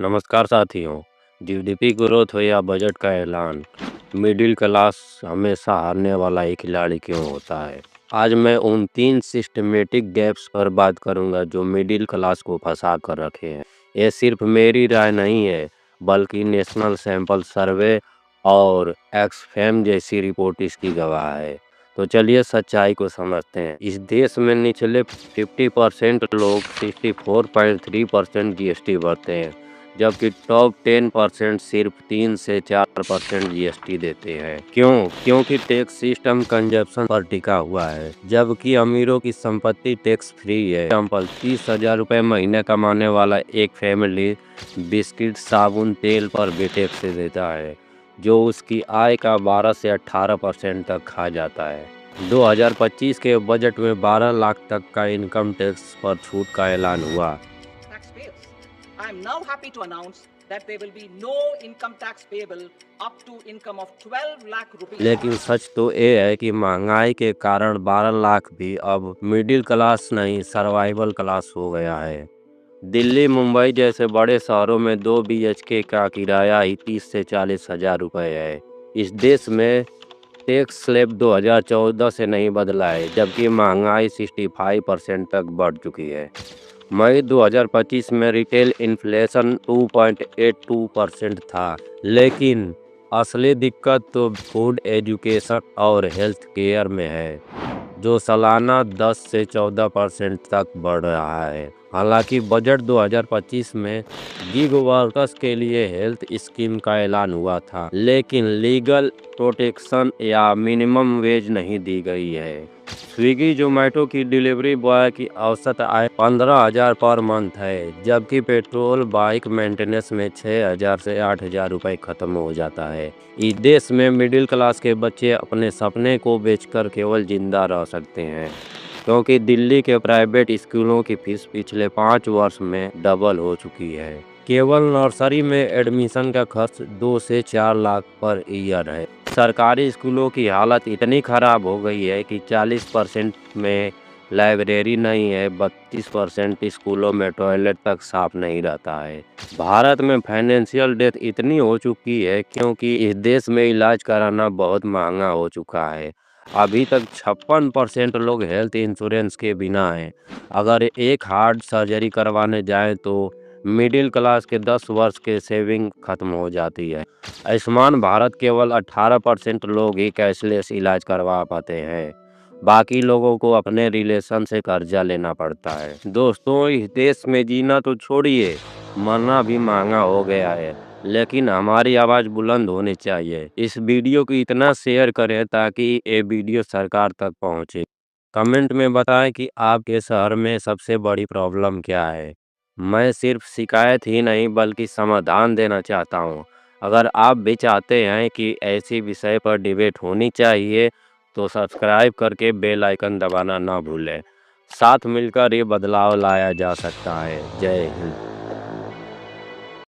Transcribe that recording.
नमस्कार साथियों। GDP growth हो या बजट का ऐलान, मिडिल क्लास हमेशा हारने वाला एक खिलाड़ी क्यों होता है। आज मैं उन 3 सिस्टमेटिक गैप्स पर बात करूंगा जो मिडिल क्लास को फंसा कर रखे हैं। ये सिर्फ मेरी राय नहीं है, बल्कि नेशनल सैंपल सर्वे और एक्सफैम जैसी रिपोर्ट इसकी गवाह है। तो चलिए सच्चाई को समझते हैं। इस देश में निचले 50% लोग 64.3% जीएसटी भरते हैं, जबकि टॉप 10% सिर्फ 3 से 4% जीएसटी देते हैं। क्यों? क्योंकि टैक्स सिस्टम कंजप्शन पर टिका हुआ है, जबकि अमीरों की संपत्ति टैक्स फ्री है। एग्जाम्पल, 30,000 रुपये महीने कमाने वाला एक फैमिली बिस्किट, साबुन, तेल पर भी टैक्स देता है, जो उसकी आय का 12 से 18% तक खा जाता है। 2025 के बजट में 12 लाख तक का इनकम टैक्स पर छूट का ऐलान हुआ। Taxpayers. I am now happy to announce that there will be no income tax payable up to income of 12 lakh rupees. लेकिन सच तो ये है कि महंगाई के कारण 12 लाख भी अब मिडिल क्लास नहीं, सर्वाइवल क्लास हो गया है। दिल्ली, मुंबई जैसे बड़े शहरों में 2 बीएचके का किराया ही 30 से 40 हजार रुपये है। इस देश में टैक्स स्लैब 2014 से नहीं बदला है, जबकि महंगाई 65% तक बढ़ चुकी है। मई 2025 में रिटेल इन्फ्लेशन 2.82% था, लेकिन असली दिक्कत तो फूड, एजुकेशन और हेल्थ केयर में है, जो सालाना 10 से 14% तक बढ़ रहा है। हालांकि बजट 2025 में गिग वर्कर्स के लिए हेल्थ स्कीम का ऐलान हुआ था, लेकिन लीगल प्रोटेक्शन या मिनिमम वेज नहीं दी गई है। स्विगी जोमेटो की डिलीवरी बॉय की औसत आय 15,000 पर मंथ है, जबकि पेट्रोल बाइक मेंटेनेंस में 6,000 से 8,000 रुपये खत्म हो जाता है। इस देश में मिडिल क्लास के बच्चे अपने सपने को बेचकर केवल जिंदा रह सकते हैं, क्योंकि दिल्ली के प्राइवेट स्कूलों की फीस पिछले 5 वर्ष में डबल हो चुकी है। केवल नर्सरी में एडमिशन का खर्च 2 से 4 लाख पर ईयर है। सरकारी स्कूलों की हालत इतनी खराब हो गई है कि 40% में लाइब्रेरी नहीं है, 32% स्कूलों में टॉयलेट तक साफ नहीं रहता है। भारत में फाइनेंशियल डेथ इतनी हो चुकी है क्योंकि इस देश में इलाज कराना बहुत महंगा हो चुका है। अभी तक 56% लोग हेल्थ इंश्योरेंस के बिना हैं। अगर एक हार्ट सर्जरी करवाने जाएं तो मिडिल क्लास के 10 वर्ष के सेविंग खत्म हो जाती है। आयुष्मान भारत केवल 18% लोग ही कैशलेस इलाज करवा पाते हैं। बाकी लोगों को अपने रिलेशन से कर्जा लेना पड़ता है। दोस्तों, इस देश में जीना तो छोड़िए, मरना भी महंगा हो गया है, लेकिन हमारी आवाज़ बुलंद होनी चाहिए। इस वीडियो को इतना शेयर करें ताकि ये वीडियो सरकार तक पहुंचे। कमेंट में बताएं कि आपके शहर में सबसे बड़ी प्रॉब्लम क्या है। मैं सिर्फ शिकायत ही नहीं बल्कि समाधान देना चाहता हूँ। अगर आप भी चाहते हैं कि ऐसी विषय पर डिबेट होनी चाहिए, तो सब्सक्राइब करके बेल आइकन दबाना ना भूलें। साथ मिलकर ये बदलाव लाया जा सकता है। जय हिंद।